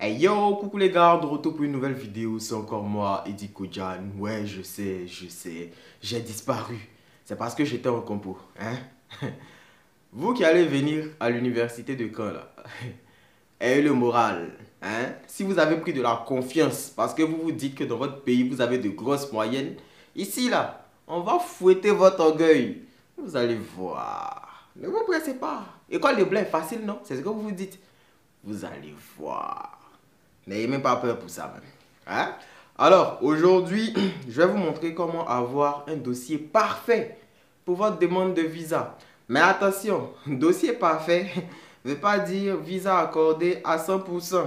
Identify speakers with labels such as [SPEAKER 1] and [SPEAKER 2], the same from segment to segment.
[SPEAKER 1] Hey yo, coucou les gars, de retour pour une nouvelle vidéo, c'est encore moi, Eddie Kodjan. Ouais, je sais, j'ai disparu. C'est parce que j'étais en compo, hein. Vous qui allez venir à l'université de Caen là, ayez le moral, hein. Si vous avez pris de la confiance, parce que vous vous dites que dans votre pays vous avez de grosses moyennes, ici là, on va fouetter votre orgueil. Vous allez voir. Ne vous pressez pas. École de blanc est facile, non? C'est ce que vous vous dites. Vous allez voir. N'ayez même pas peur pour ça, même. Hein? Alors, aujourd'hui, je vais vous montrer comment avoir un dossier parfait pour votre demande de visa. Mais attention, dossier parfait ne veut pas dire visa accordé à 100%.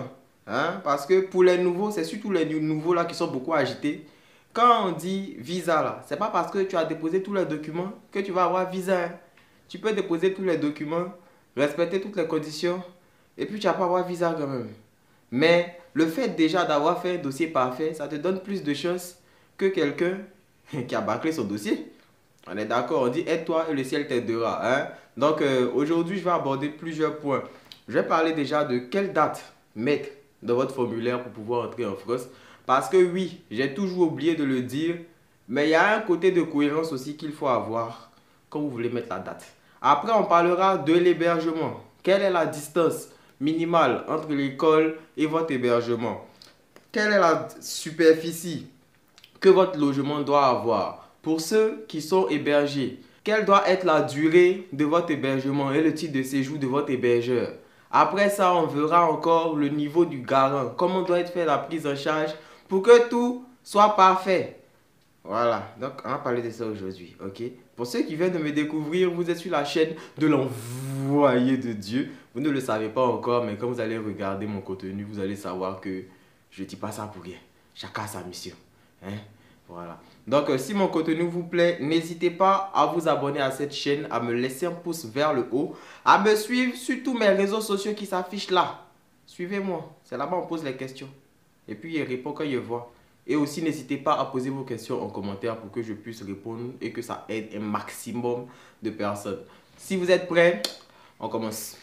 [SPEAKER 1] Hein? Parce que pour les nouveaux, c'est surtout les nouveaux là qui sont beaucoup agités. Quand on dit visa là, c'est pas parce que tu as déposé tous les documents que tu vas avoir visa. Hein? Tu peux déposer tous les documents, respecter toutes les conditions, et puis tu vas pas avoir visa quand même. Mais le fait déjà d'avoir fait un dossier parfait, ça te donne plus de chances que quelqu'un qui a bâclé son dossier. On est d'accord, on dit aide-toi et le ciel t'aidera. Hein? Donc aujourd'hui, je vais aborder plusieurs points. Je vais parler déjà de quelle date mettre dans votre formulaire pour pouvoir entrer en France. Parce que oui, j'ai toujours oublié de le dire, mais il y a un côté de cohérence aussi qu'il faut avoir quand vous voulez mettre la date. Après, on parlera de l'hébergement. Quelle est la distance minimale entre l'école et votre hébergement? Quelle est la superficie que votre logement doit avoir? Pour ceux qui sont hébergés, quelle doit être la durée de votre hébergement et le type de séjour de votre hébergeur? Après ça, on verra encore le niveau du garant. Comment doit être fait la prise en charge pour que tout soit parfait. Voilà, donc on va parler de ça aujourd'hui, ok? Pour ceux qui viennent de me découvrir, vous êtes sur la chaîne de l'envoyé de Dieu. Vous ne le savez pas encore, mais quand vous allez regarder mon contenu, vous allez savoir que je ne dis pas ça pour rien. Chacun a sa mission, hein? Voilà. Donc, si mon contenu vous plaît, n'hésitez pas à vous abonner à cette chaîne, à me laisser un pouce vers le haut, à me suivre sur tous mes réseaux sociaux qui s'affichent là. Suivez-moi, c'est là-bas on pose les questions. Et puis, il répond quand il voit. Et aussi, n'hésitez pas à poser vos questions en commentaire pour que je puisse répondre et que ça aide un maximum de personnes. Si vous êtes prêts, on commence.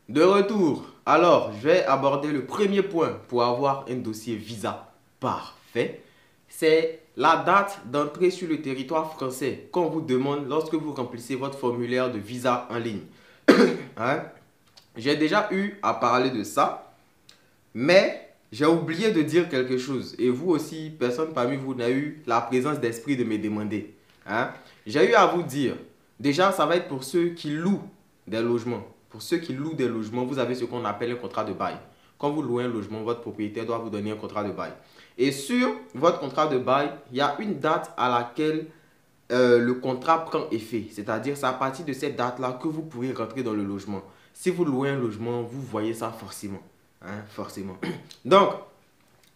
[SPEAKER 1] De retour, alors je vais aborder le premier point pour avoir un dossier visa parfait. C'est la date d'entrée sur le territoire français qu'on vous demande lorsque vous remplissez votre formulaire de visa en ligne. Hein? J'ai déjà eu à parler de ça, mais j'ai oublié de dire quelque chose. Et vous aussi, personne parmi vous n'a eu la présence d'esprit de me demander. Hein? J'ai eu à vous dire, déjà ça va être pour ceux qui louent des logements. Pour ceux qui louent des logements, vous avez ce qu'on appelle un contrat de bail. Quand vous louez un logement, votre propriétaire doit vous donner un contrat de bail. Et sur votre contrat de bail, il y a une date à laquelle le contrat prend effet. C'est-à-dire, c'est à partir de cette date-là que vous pourrez rentrer dans le logement. Si vous louez un logement, vous voyez ça forcément. Hein, forcément. Donc,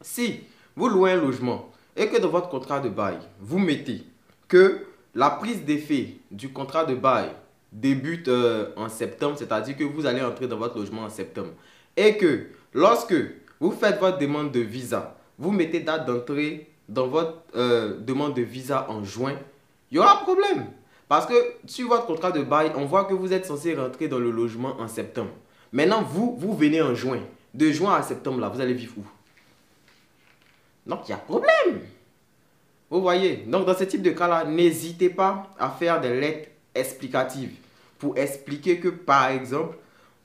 [SPEAKER 1] si vous louez un logement et que dans votre contrat de bail, vous mettez que la prise d'effet du contrat de bail débute en septembre, c'est-à-dire que vous allez entrer dans votre logement en septembre. Et que lorsque vous faites votre demande de visa, vous mettez date d'entrée dans votre demande de visa en juin, il y aura un problème. Parce que sur votre contrat de bail, on voit que vous êtes censé rentrer dans le logement en septembre. Maintenant, vous venez en juin. De juin à septembre, là, vous allez vivre où? Donc, il y a problème. Vous voyez? Donc, dans ce type de cas-là, n'hésitez pas à faire des lettres explicatives pour expliquer que, par exemple,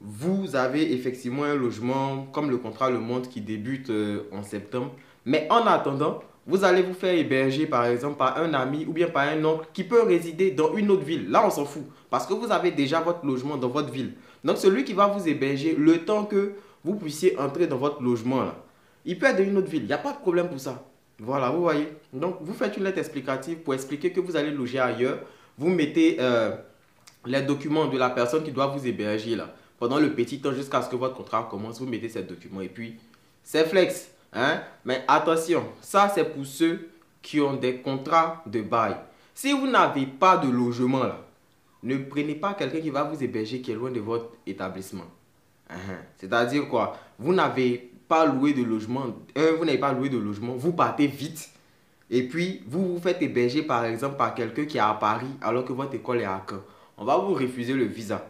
[SPEAKER 1] vous avez effectivement un logement, comme le contrat le montre, qui débute en septembre. Mais en attendant, vous allez vous faire héberger, par exemple, par un ami ou bien par un oncle qui peut résider dans une autre ville. Là, on s'en fout parce que vous avez déjà votre logement dans votre ville. Donc, celui qui va vous héberger, le temps que vous puissiez entrer dans votre logement, là, il peut être dans une autre ville. Il n'y a pas de problème pour ça. Voilà, vous voyez. Donc, vous faites une lettre explicative pour expliquer que vous allez loger ailleurs. Vous mettez les documents de la personne qui doit vous héberger là. Pendant le petit temps jusqu'à ce que votre contrat commence, vous mettez ces documents et puis c'est flex. Hein? Mais attention, ça c'est pour ceux qui ont des contrats de bail. Si vous n'avez pas de logement là, ne prenez pas quelqu'un qui va vous héberger qui est loin de votre établissement. C'est-à-dire quoi? Vous n'avez pas loué de logement. Vous n'avez pas loué de logement. Vous partez vite. Et puis, vous vous faites héberger par exemple par quelqu'un qui est à Paris alors que votre école est à Caen. On va vous refuser le visa.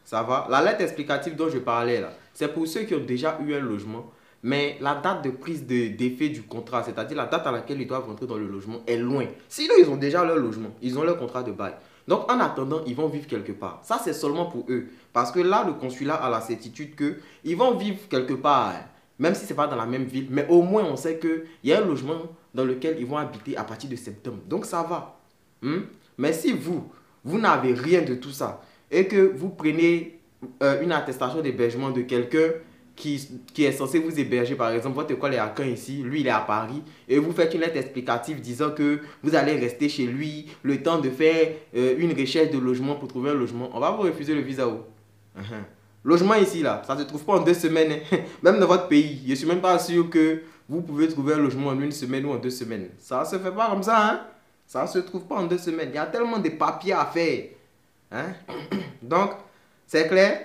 [SPEAKER 1] Ça va? La lettre explicative dont je parlais là, c'est pour ceux qui ont déjà eu un logement. Mais la date de prise d'effet du contrat, c'est-à-dire la date à laquelle ils doivent rentrer dans le logement, est loin. Sinon, ils ont déjà leur logement. Ils ont leur contrat de bail. Donc, en attendant, ils vont vivre quelque part. Ça, c'est seulement pour eux. Parce que là, le consulat a la certitude qu'ils vont vivre quelque part. Même si ce n'est pas dans la même ville. Mais au moins, on sait qu'il y a un logement dans lequel ils vont habiter à partir de septembre. Donc, ça va. Mais si vous n'avez rien de tout ça et que vous prenez une attestation d'hébergement de quelqu'un qui est censé vous héberger, par exemple, votre école est à Caen ici, lui il est à Paris, et vous faites une lettre explicative disant que vous allez rester chez lui le temps de faire une recherche de logement pour trouver un logement, on va vous refuser le visa. Logement ici, là, ça ne se trouve pas en 2 semaines, même dans votre pays. Je ne suis même pas sûr que vous pouvez trouver un logement en 1 semaine ou en 2 semaines. Ça ne se fait pas comme ça, hein? Ça ne se trouve pas en 2 semaines. Il y a tellement de papiers à faire. Donc, c'est clair,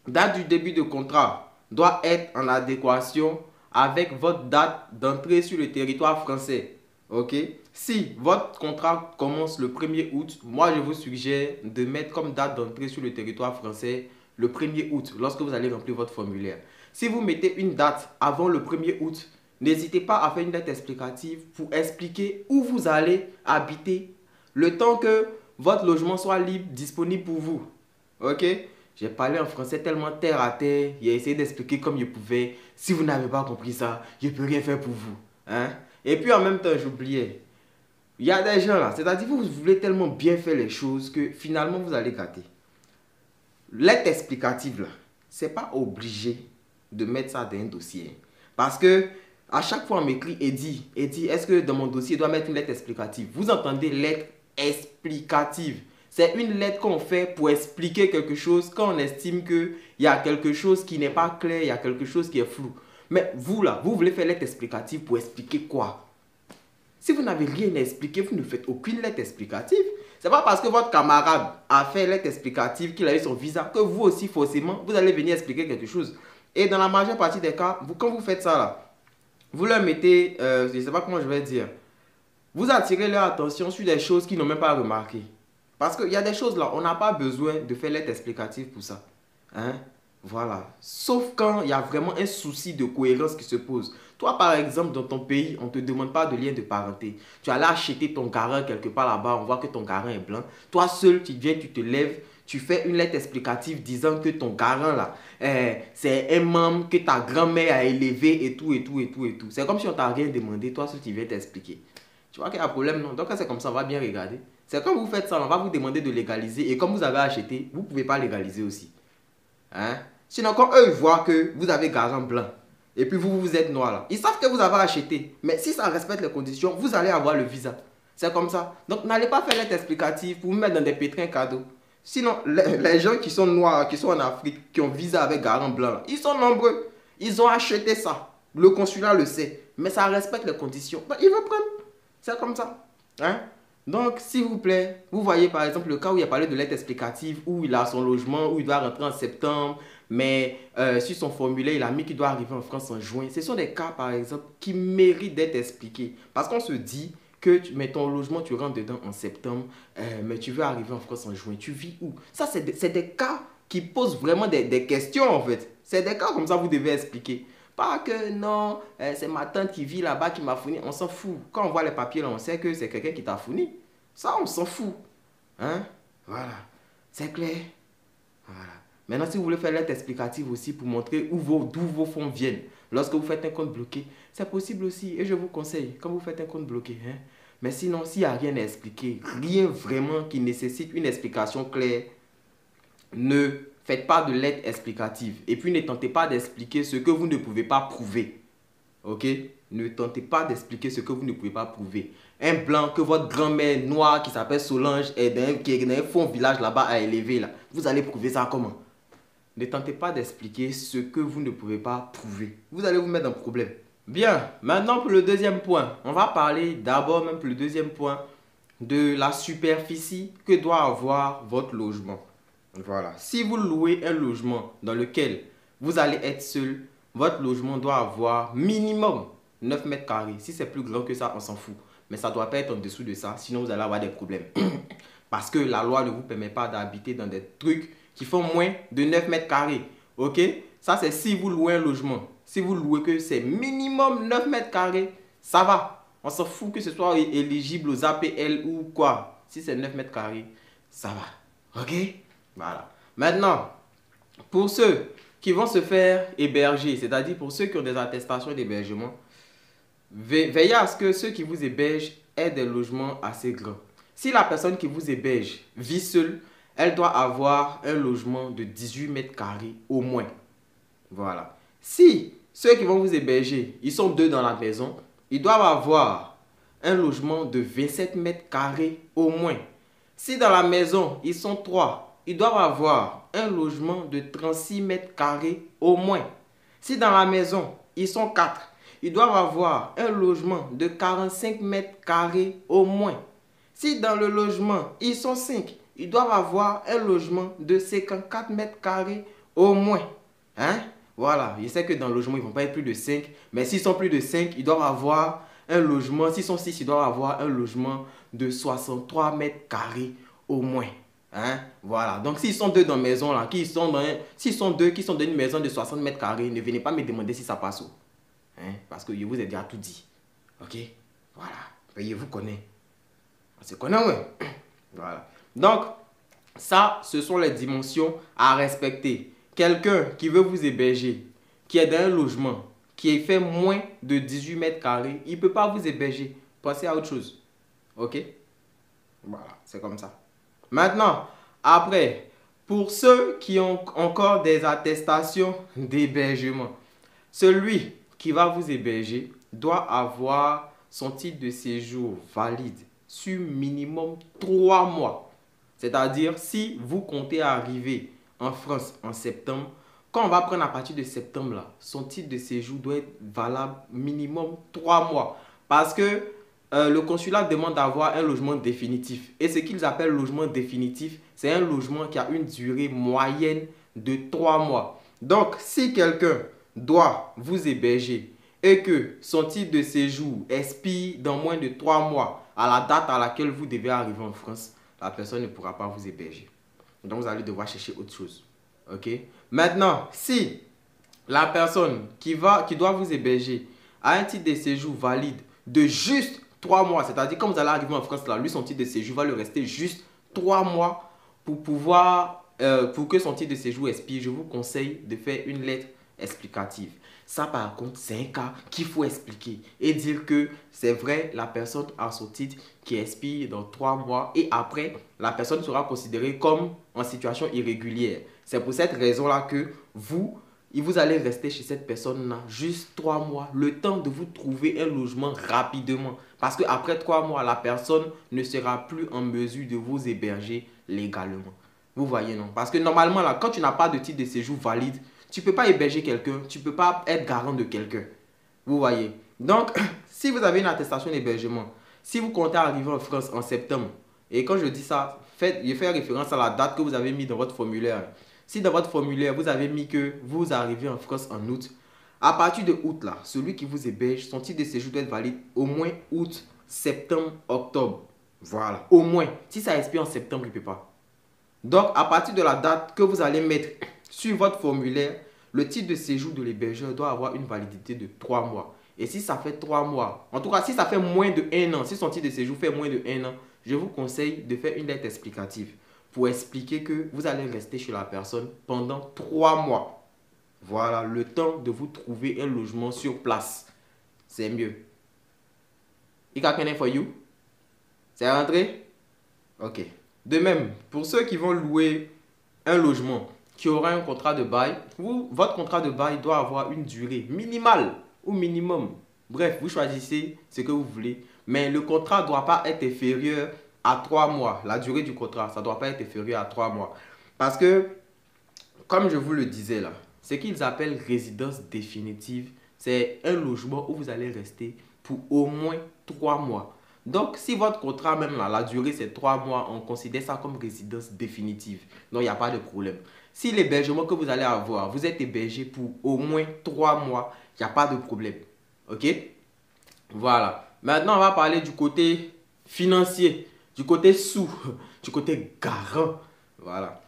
[SPEAKER 1] date du début de contrat doit être en adéquation avec votre date d'entrée sur le territoire français. Ok? Si votre contrat commence le 1er août, moi je vous suggère de mettre comme date d'entrée sur le territoire français le 1er août lorsque vous allez remplir votre formulaire. Si vous mettez une date avant le 1er août, n'hésitez pas à faire une lettre explicative pour expliquer où vous allez habiter le temps que votre logement soit libre, disponible pour vous. Ok? J'ai parlé en français tellement terre à terre, j'ai essayé d'expliquer comme je pouvais. Si vous n'avez pas compris ça, je ne peux rien faire pour vous. Et puis en même temps, j'oubliais. Il y a des gens là, c'est-à-dire que vous voulez tellement bien faire les choses que finalement vous allez gâter. Lettre explicative là, c'est pas obligé de mettre ça dans un dossier. Parce que à chaque fois on m'écrit Eddie, est-ce que dans mon dossier je dois mettre une lettre explicative? Vous entendez lettre explicative? C'est une lettre qu'on fait pour expliquer quelque chose quand on estime qu'il y a quelque chose qui n'est pas clair, il y a quelque chose qui est flou. Mais vous là, vous voulez faire lettre explicative pour expliquer quoi? Si vous n'avez rien à expliquer, vous ne faites aucune lettre explicative. C'est pas parce que votre camarade a fait lettre explicative qu'il a eu son visa que vous aussi forcément, vous allez venir expliquer quelque chose. Et dans la majeure partie des cas, quand vous faites ça là, vous leur mettez, je ne sais pas comment je vais dire, vous attirez leur attention sur des choses qu'ils n'ont même pas remarquées. Parce qu'il y a des choses là, on n'a pas besoin de faire lettre explicative pour ça. Voilà. Sauf quand il y a vraiment un souci de cohérence qui se pose. Toi, par exemple, dans ton pays, on ne te demande pas de lien de parenté. Tu allais acheter ton garant quelque part là-bas, on voit que ton garant est blanc. Toi seul, tu viens, tu te lèves, tu fais une lettre explicative disant que ton garant là, c'est un membre que ta grand-mère a élevé et tout, et tout, et tout, et tout. C'est comme si on t'a rien demandé, toi seul, tu viens t'expliquer. Tu vois qu'il y a un problème, non? Donc, quand c'est comme ça, on va bien regarder. C'est quand vous faites ça, on va vous demander de légaliser. Et comme vous avez acheté, vous ne pouvez pas légaliser aussi. Sinon, quand eux voient que vous avez garant blanc, et puis vous êtes noir là, ils savent que vous avez acheté. Mais si ça respecte les conditions, vous allez avoir le visa. C'est comme ça. Donc, n'allez pas faire lettre explicative pour vous mettre dans des pétrins cadeaux. Sinon, les gens qui sont noirs, qui sont en Afrique, qui ont visa avec garant blanc, là, ils sont nombreux. Ils ont acheté ça. Le consulat le sait. Mais ça respecte les conditions. Donc, ils veulent prendre. C'est comme ça. Donc, s'il vous plaît, vous voyez par exemple le cas où il a parlé de lettre explicative, où il a son logement, où il doit rentrer en septembre, mais sur son formulaire, il a mis qu'il doit arriver en France en juin. Ce sont des cas, par exemple, qui méritent d'être expliqués. Parce qu'on se dit que ton logement, tu rentres dedans en septembre, mais tu veux arriver en France en juin. Tu vis où? Ça, c'est des cas qui posent vraiment des questions, en fait. C'est des cas comme ça, vous devez expliquer. Pas que non, c'est ma tante qui vit là-bas qui m'a fourni. On s'en fout. Quand on voit les papiers là, on sait que c'est quelqu'un qui t'a fourni. Ça, on s'en fout. Voilà. C'est clair. Voilà. Maintenant, si vous voulez faire lettre explicative aussi pour montrer d'où vos fonds viennent, lorsque vous faites un compte bloqué, c'est possible aussi. Et je vous conseille, quand vous faites un compte bloqué, mais sinon, s'il n'y a rien à expliquer, rien vraiment qui nécessite une explication claire, ne faites pas de lettre explicative. Et puis, ne tentez pas d'expliquer ce que vous ne pouvez pas prouver. Ok? Ne tentez pas d'expliquer ce que vous ne pouvez pas prouver. Un blanc que votre grand-mère noire qui s'appelle Solange qui est dans un fond village là-bas à élever là. Vous allez prouver ça comment? Ne tentez pas d'expliquer ce que vous ne pouvez pas prouver. Vous allez vous mettre dans un problème. Bien, maintenant pour le deuxième point. On va parler d'abord même pour le deuxième point. de la superficie que doit avoir votre logement. Voilà. Si vous louez un logement dans lequel vous allez être seul, votre logement doit avoir minimum 9 mètres carrés. Si c'est plus grand que ça, on s'en fout. Mais ça ne doit pas être en dessous de ça, sinon vous allez avoir des problèmes. Parce que la loi ne vous permet pas d'habiter dans des trucs qui font moins de 9 mètres carrés. Ok? Ça, c'est si vous louez un logement. Si vous louez que c'est minimum 9 mètres carrés, ça va. On s'en fout que ce soit éligible aux APL ou quoi. Si c'est 9 mètres carrés, ça va. Ok? Voilà. Maintenant, pour ceux qui vont se faire héberger, c'est-à-dire pour ceux qui ont des attestations d'hébergement, veillez à ce que ceux qui vous hébergent aient des logements assez grands. Si la personne qui vous héberge vit seule, elle doit avoir un logement de 18 mètres carrés au moins. Voilà. Si ceux qui vont vous héberger, ils sont deux dans la maison, ils doivent avoir un logement de 27 mètres carrés au moins. Si dans la maison, ils sont trois, ils doivent avoir un logement de 36 mètres carrés au moins. Si dans la maison, ils sont quatre, ils doivent avoir un logement de 45 mètres carrés au moins. Si dans le logement, ils sont 5, ils doivent avoir un logement de 54 mètres carrés au moins. Hein? Voilà, je sais que dans le logement, ils ne vont pas être plus de 5, mais s'ils sont plus de 5, ils doivent avoir un logement. S'ils sont 6, ils doivent avoir un logement de 63 mètres carrés au moins. Hein? Voilà, donc s'ils sont deux dans la maison, là, s'ils sont deux qui sont dans une maison de 60 mètres carrés, ne venez pas me demander si ça passe. Hein? Parce que je vous ai déjà tout dit. Ok? Voilà, veuillez vous connaître. On se connaît, ouais. Voilà. Donc, ça, ce sont les dimensions à respecter. Quelqu'un qui veut vous héberger, qui est dans un logement, qui fait moins de 18 mètres carrés, il ne peut pas vous héberger. Passez à autre chose. Ok? Voilà, c'est comme ça. Maintenant, après, pour ceux qui ont encore des attestations d'hébergement, celui qui va vous héberger doit avoir son titre de séjour valide sur minimum 3 mois. C'est-à-dire, si vous comptez arriver en France en septembre, quand on va prendre à partir de septembre, là, son titre de séjour doit être valable minimum 3 mois. Parce que le consulat demande d'avoir un logement définitif. Et ce qu'ils appellent logement définitif, c'est un logement qui a une durée moyenne de 3 mois. Donc, si quelqu'un doit vous héberger et que son titre de séjour expire dans moins de 3 mois à la date à laquelle vous devez arriver en France, la personne ne pourra pas vous héberger. Donc, vous allez devoir chercher autre chose. Ok? Maintenant, si la personne qui doit vous héberger a un titre de séjour valide de juste 3 mois, c'est-à-dire quand vous allez arriver en France, là, lui, son titre de séjour va lui rester juste 3 mois pour que son titre de séjour expire. Je vous conseille de faire une lettre explicative. Ça, par contre, c'est un cas qu'il faut expliquer et dire que c'est vrai, la personne a son titre qui expire dans 3 mois et après, la personne sera considérée comme en situation irrégulière. C'est pour cette raison-là que vous allez rester chez cette personne-là juste 3 mois, le temps de vous trouver un logement rapidement. Parce qu'après 3 mois, la personne ne sera plus en mesure de vous héberger légalement. Vous voyez, non? Parce que normalement, là, quand tu n'as pas de titre de séjour valide, tu ne peux pas héberger quelqu'un, tu ne peux pas être garant de quelqu'un. Vous voyez? Donc, si vous avez une attestation d'hébergement, si vous comptez arriver en France en septembre, et quand je dis ça, je fais référence à la date que vous avez mis dans votre formulaire. Si dans votre formulaire, vous avez mis que vous arrivez en France en août, à partir de août, là, celui qui vous héberge, son titre de séjour doit être valide au moins août, septembre, octobre. Voilà, au moins. Si ça expire en septembre, il ne peut pas. Donc, à partir de la date que vous allez mettre sur votre formulaire, le titre de séjour de l'hébergeur doit avoir une validité de 3 mois. Et si ça fait 3 mois, en tout cas, si ça fait moins de 1 an, si son titre de séjour fait moins de 1 an, je vous conseille de faire une lettre explicative pour expliquer que vous allez rester chez la personne pendant 3 mois. Voilà, le temps de vous trouver un logement sur place. C'est mieux. It got for you? C'est rentré? Ok. De même, pour ceux qui vont louer un logement qui aura un contrat de bail, votre contrat de bail doit avoir une durée minimale ou minimum. Bref, vous choisissez ce que vous voulez. Mais le contrat ne doit pas être inférieur à 3 mois. La durée du contrat, ça ne doit pas être inférieur à 3 mois. Parce que, comme je vous le disais là, ce qu'ils appellent résidence définitive, c'est un logement où vous allez rester pour au moins 3 mois. Donc, si votre contrat, même là, la durée, c'est 3 mois, on considère ça comme résidence définitive. Donc, il n'y a pas de problème. Si l'hébergement que vous allez avoir, vous êtes hébergé pour au moins 3 mois, il n'y a pas de problème. OK? Voilà. Maintenant, on va parler du côté financier, du côté sous, du côté garant. Voilà.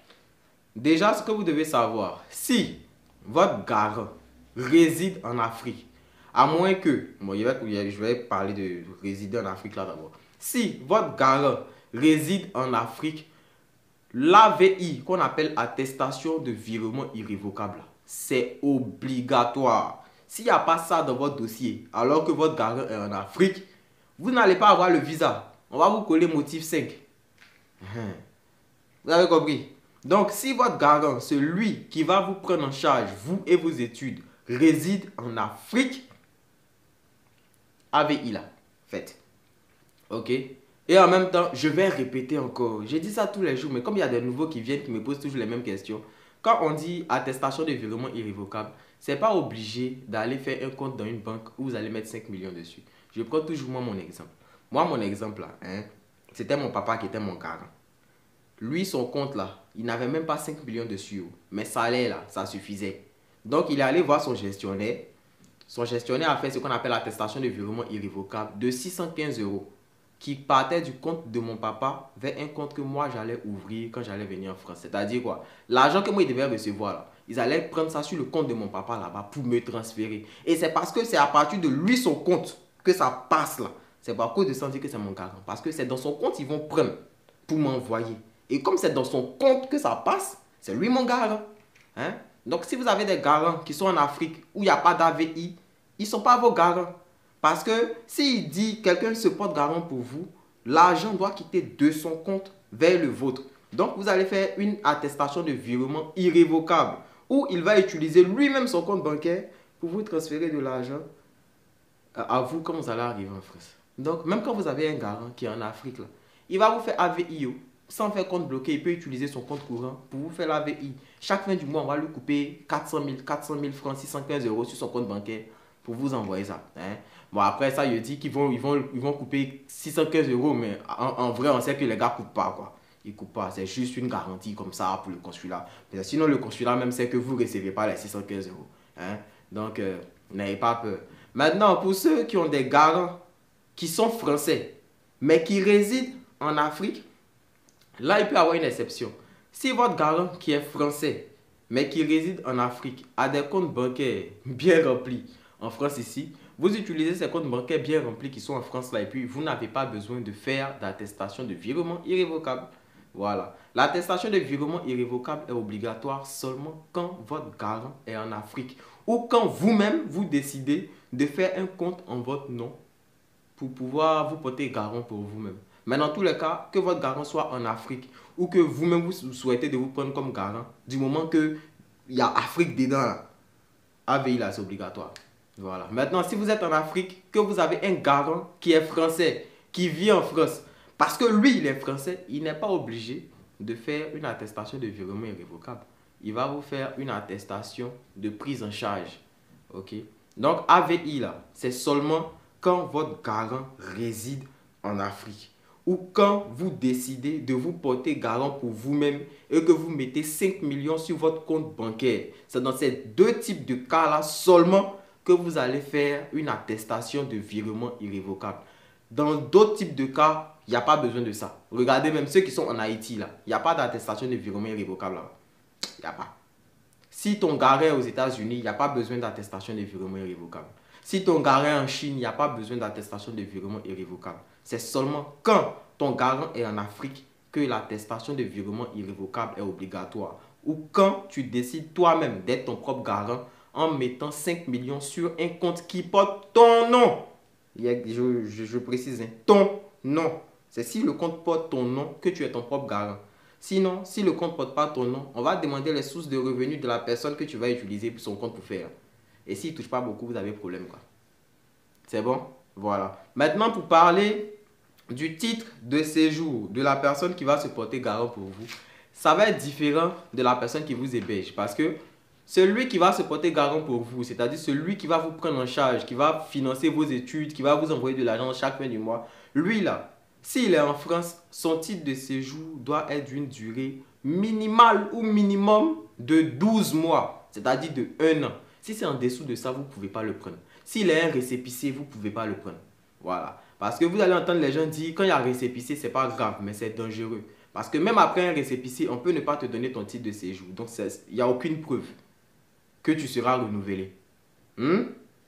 [SPEAKER 1] Déjà, ce que vous devez savoir, si votre garant réside en Afrique, à moins que, bon, je vais parler de résider en Afrique là d'abord. Si votre garant réside en Afrique, l'AVI, qu'on appelle attestation de virement irrévocable, c'est obligatoire. S'il n'y a pas ça dans votre dossier, alors que votre garant est en Afrique, vous n'allez pas avoir le visa. On va vous coller motif 5. Vous avez compris? Donc, si votre garant, celui qui va vous prendre en charge, vous et vos études, réside en Afrique, AVI là, faites. Ok? Et en même temps, je vais répéter encore. J'ai dit ça tous les jours, mais comme il y a des nouveaux qui viennent, qui me posent toujours les mêmes questions. Quand on dit attestation de virement irrévocable, ce n'est pas obligé d'aller faire un compte dans une banque où vous allez mettre 5 millions dessus. Je prends toujours moi mon exemple. Moi, mon exemple là, hein, c'était mon papa qui était mon garant. Lui, son compte là, il n'avait même pas 5 millions dessus. Mais ça allait là, ça suffisait. Donc, il est allé voir son gestionnaire. Son gestionnaire a fait ce qu'on appelle l'attestation de virement irrévocable de 615 € qui partait du compte de mon papa vers un compte que moi j'allais ouvrir quand j'allais venir en France. C'est-à-dire quoi? L'argent que moi il devait recevoir là, ils allaient prendre ça sur le compte de mon papa là-bas pour me transférer. Et c'est parce que c'est à partir de lui son compte que ça passe là. C'est pas à cause de ça dire que c'est mon garant. Parce que c'est dans son compte ils vont prendre pour m'envoyer. Et comme c'est dans son compte que ça passe, c'est lui mon garant. Hein? Donc si vous avez des garants qui sont en Afrique où il n'y a pas d'AVI, ils ne sont pas vos garants. Parce que s'il dit quelqu'un se porte garant pour vous, l'argent doit quitter de son compte vers le vôtre. Donc vous allez faire une attestation de virement irrévocable où il va utiliser lui-même son compte bancaire pour vous transférer de l'argent à vous quand vous allez arriver en France. Donc même quand vous avez un garant qui est en Afrique, là, il va vous faire AVI. Sans faire compte bloqué, il peut utiliser son compte courant pour vous faire l'AVI. Chaque fin du mois, on va lui couper 400 000 francs, 615 € sur son compte bancaire pour vous envoyer ça. Hein? Bon, après ça, il dit qu'ils vont couper 615 €, mais en vrai, on sait que les gars ne coupent pas, quoi. Ils ne coupent pas, c'est juste une garantie comme ça pour le consulat. Mais sinon, le consulat même sait que vous ne recevez pas les 615 €. Hein? Donc, n'ayez pas peur. Maintenant, pour ceux qui ont des garants qui sont français, mais qui résident en Afrique, là, il peut y avoir une exception. Si votre garant qui est français, mais qui réside en Afrique, a des comptes bancaires bien remplis en France ici, vous utilisez ces comptes bancaires bien remplis qui sont en France là et puis vous n'avez pas besoin de faire d'attestation de virement irrévocable. Voilà. L'attestation de virement irrévocable est obligatoire seulement quand votre garant est en Afrique ou quand vous-même vous décidez de faire un compte en votre nom pour pouvoir vous porter garant pour vous-même. Mais dans tous les cas, que votre garant soit en Afrique ou que vous-même vous souhaitez de vous prendre comme garant, du moment qu'il y a Afrique dedans, AVI là, c'est obligatoire. Voilà. Maintenant, si vous êtes en Afrique, que vous avez un garant qui est français, qui vit en France, parce que lui, il est français, il n'est pas obligé de faire une attestation de virement irrévocable. Il va vous faire une attestation de prise en charge. Ok? Donc, AVI là, c'est seulement quand votre garant réside en Afrique ou quand vous décidez de vous porter garant pour vous-même et que vous mettez 5 millions sur votre compte bancaire. C'est dans ces deux types de cas-là seulement que vous allez faire une attestation de virement irrévocable. Dans d'autres types de cas, il n'y a pas besoin de ça. Regardez même ceux qui sont en Haïti, là. Il n'y a pas d'attestation de virement irrévocable là. Il n'y a pas. Si ton garant est aux États-Unis, il n'y a pas besoin d'attestation de virement irrévocable. Si ton garant est en Chine, il n'y a pas besoin d'attestation de virement irrévocable. C'est seulement quand ton garant est en Afrique que l'attestation de virement irrévocable est obligatoire. Ou quand tu décides toi-même d'être ton propre garant en mettant 5 millions sur un compte qui porte ton nom. Je précise, hein, ton nom. C'est si le compte porte ton nom que tu es ton propre garant. Sinon, si le compte ne porte pas ton nom, on va demander les sources de revenus de la personne que tu vas utiliser pour son compte pour faire. Et s'il ne touche pas beaucoup, vous avez problème, quoi. C'est bon? Voilà. Maintenant, pour parler du titre de séjour de la personne qui va se porter garant pour vous, ça va être différent de la personne qui vous héberge. Parce que Celui qui va se porter garant pour vous, c'est-à-dire celui qui va vous prendre en charge, qui va financer vos études, qui va vous envoyer de l'argent chaque fin du mois, lui là, s'il est en France, son titre de séjour doit être d'une durée minimale ou minimum de 12 mois, c'est-à-dire de 1 an. Si c'est en dessous de ça, vous ne pouvez pas le prendre. S'il est un récépissé, vous ne pouvez pas le prendre. Voilà. Parce que vous allez entendre les gens dire, quand il y a récépissé, c'est pas grave, mais c'est dangereux. Parce que même après un récépissé, on peut ne pas te donner ton titre de séjour. Donc, il n'y a aucune preuve que tu seras renouvelé.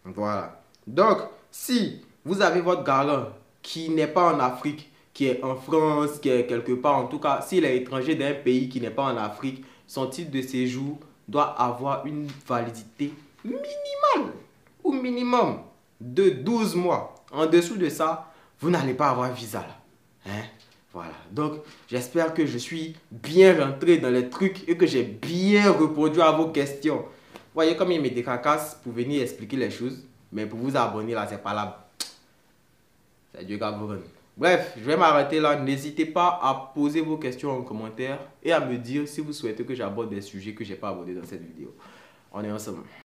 [SPEAKER 1] Voilà. Donc, si vous avez votre garant qui n'est pas en Afrique, qui est en France, qui est quelque part, en tout cas, s'il est étranger d'un pays qui n'est pas en Afrique, son titre de séjour doit avoir une validité minimale ou minimum de 12 mois. En dessous de ça, vous n'allez pas avoir visa là. Hein? Voilà. Donc, j'espère que je suis bien rentré dans les trucs et que j'ai bien répondu à vos questions. Vous voyez comme il me décacasse pour venir expliquer les choses. Mais pour vous abonner là, c'est pas là. C'est Dieu qui a vous. Bref, je vais m'arrêter là. N'hésitez pas à poser vos questions en commentaire et à me dire si vous souhaitez que j'aborde des sujets que je n'ai pas abordés dans cette vidéo. On est ensemble.